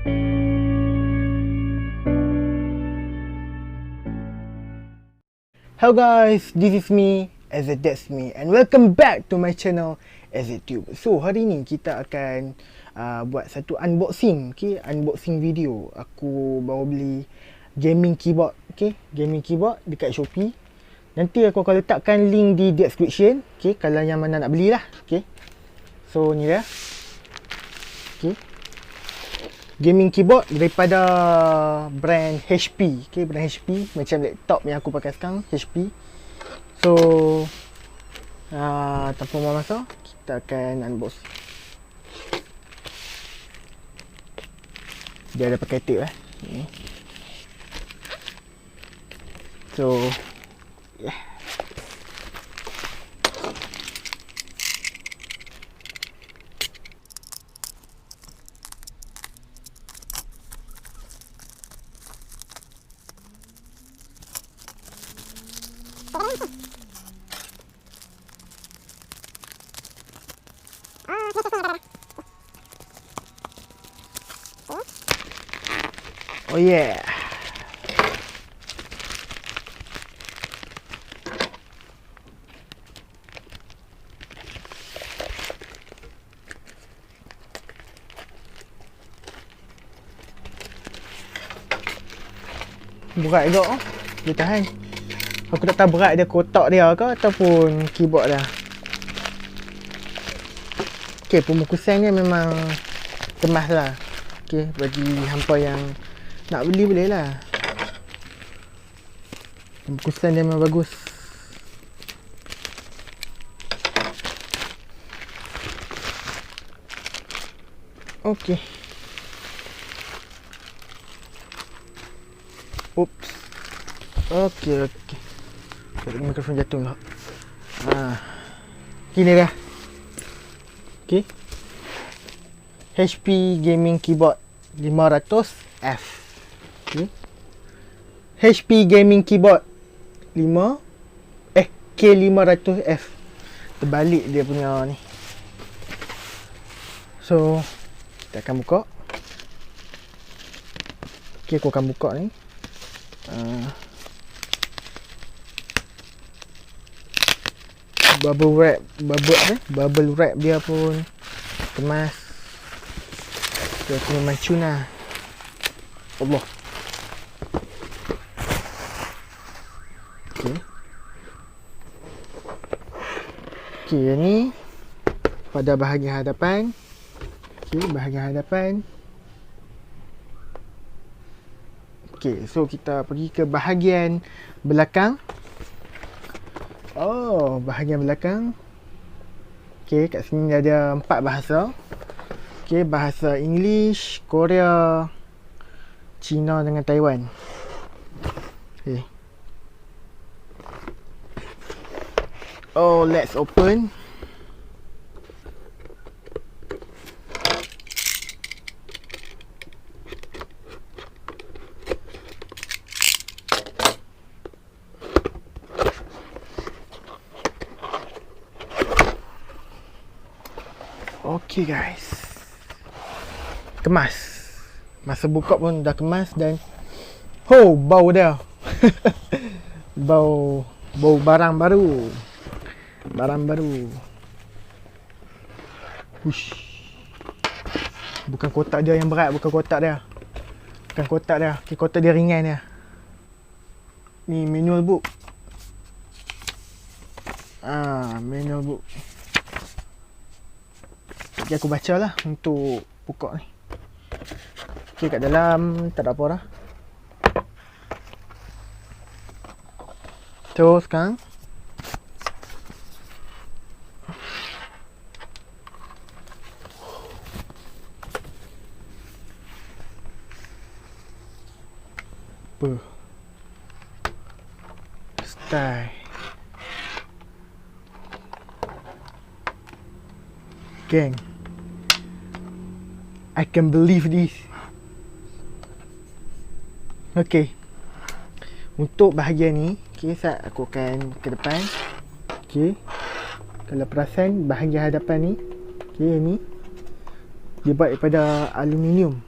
Hello guys, this is me, that's me, and welcome back to my channel Tube. So hari ni kita akan buat satu unboxing, unboxing video. Aku baru beli gaming keyboard, gaming keyboard dekat Shopee. Nanti aku akan letakkan link di description, kalau yang mana nak belilah, So ni dia, gaming keyboard daripada brand HP, brand HP macam laptop yang aku pakai sekarang, HP. So tanpa buang masa, kita akan unbox. Dia ada pakai tape So yeah. Oh yeah. Berat juga dia tahan. Aku tak tahu berat dia kotak dia ke ataupun keyboard dia. Pembungkusan dia memang kemas lah. Bagi hampa yang nak beli boleh lah. Pembungkusan dia memang bagus. Oops. Tadi mikrofon jatuh lah. Ini dah. HP gaming keyboard 500F. HP gaming keyboard K500F. Terbalik dia punya ni. So kita akan buka. Aku akan buka ni. Bubble wrap dia pun kemas. Dia punya mancun lah. Allah. Yang ni pada bahagian hadapan. Bahagian hadapan. So kita pergi ke bahagian belakang. Bahagian belakang. Kat sini ada 4 bahasa. Bahasa English, Korea, Cina dengan Taiwan. Let's open. Guys, kemas. Masa buka pun dah kemas dan bau dia. bau barang baru. Bukan kotak dia yang berat, kotak dia ringan dia. Ni manual book. Manual book. Jadi aku baca lah untuk buka ni. Kat dalam tak ada apa dah. So sekarang style. Gang, I can believe this. Untuk bahagian ni, aku akan ke depan. Kalau perasan bahagian hadapan ni, ni dia buat daripada aluminium.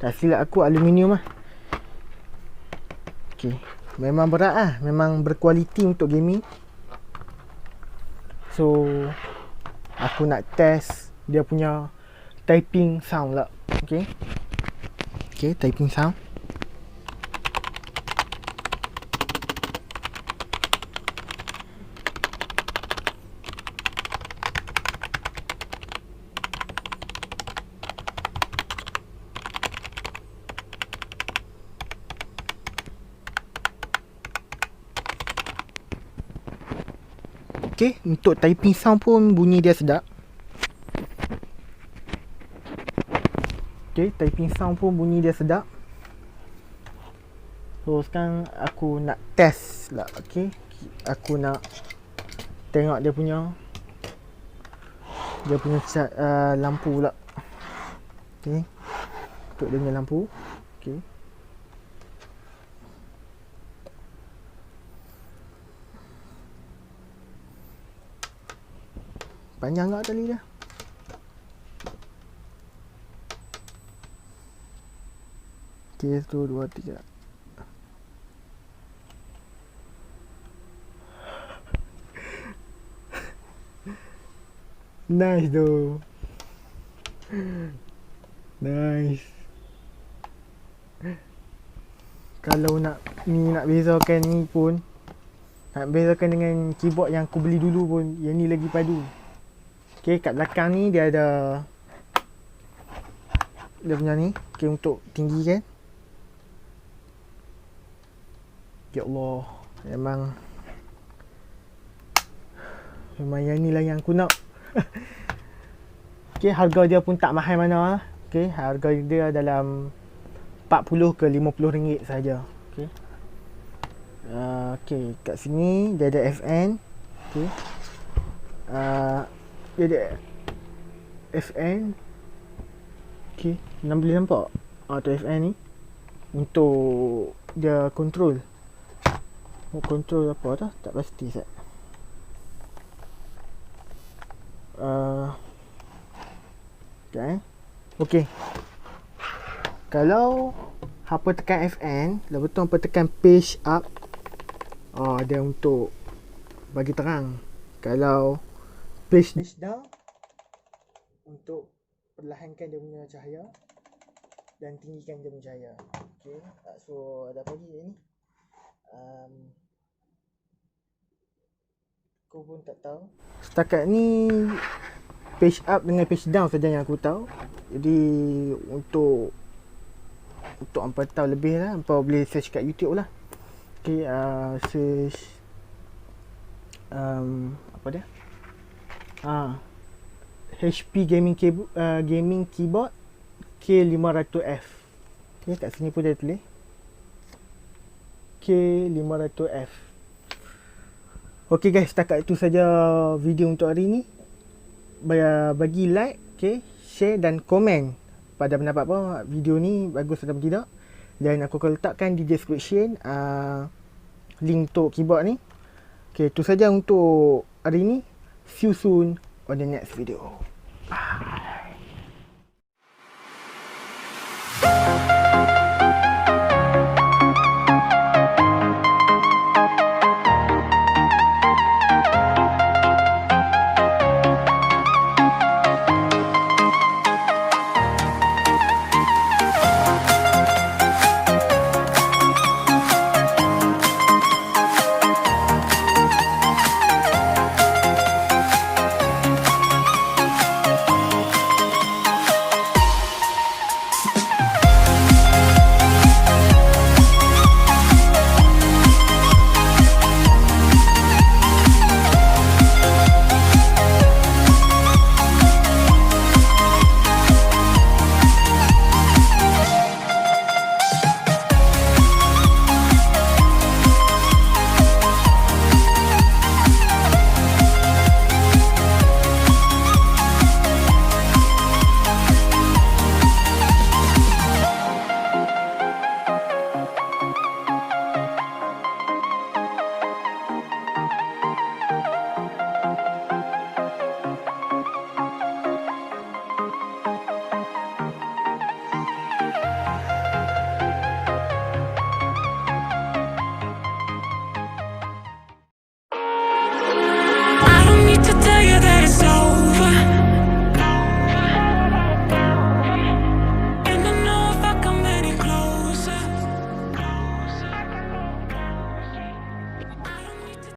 Tak silap aku aluminium lah. Okay. Memang berat lah. Memang berkualiti untuk gaming. So aku nak test dia punya typing sound lah. Okay. Okay, typing sound. Okay, untuk typing sound pun bunyi dia sedap. Okay, typing sound pun bunyi dia sedap. So sekarang aku nak test lah. Okay, aku nak tengok dia punya lampu pula. Okay, untuk dia punya lampu. Okay. Panjang tak tali dia? Okay, 1, 2, 3. Nice though. Nice. Kalau nak bezakan ni pun, nak bezakan dengan keyboard yang aku beli dulu pun, yang ni lagi padu. Okay, kat belakang ni dia ada dia punya ni, okay, untuk tinggi kan. Ya Allah, memang yang ni lah yang aku nak. Okay, harga dia pun tak mahal mana lah. Okay, harga dia dalam 40 ke 50 ringgit saja. Okay. Okay, kat sini dia ada FN. Okay. Dia ada FN. Okay, boleh nampak tu FN ni untuk dia control. Control apa tu? Tak pasti set. Okay. Okay. Kalau hampa tekan FN, lepas tu hampa tekan page up, dia untuk bagi terang. Kalau page down, untuk perlahankan dia punya cahaya dan tinggikan dia punya cahaya. Okay. So ada apa lagi ni? Aku pun tak tahu. Setakat ni page up dengan page down saja yang aku tahu. Jadi untuk hampa tahu lebih lah, hampa boleh search kat YouTube lah. Okay, search apa dia? HP gaming keyboard k500F. Okay, kat sini pun dia tulis k500F. Okay guys, setakat itu saja video untuk hari ni. Bagi like, okay, share dan komen pada pendapat apa video ni bagus atau tidak. Dan aku akan letakkan di description link untuk keyboard ni. Okay, itu saja untuk hari ni. See you soon on the next video.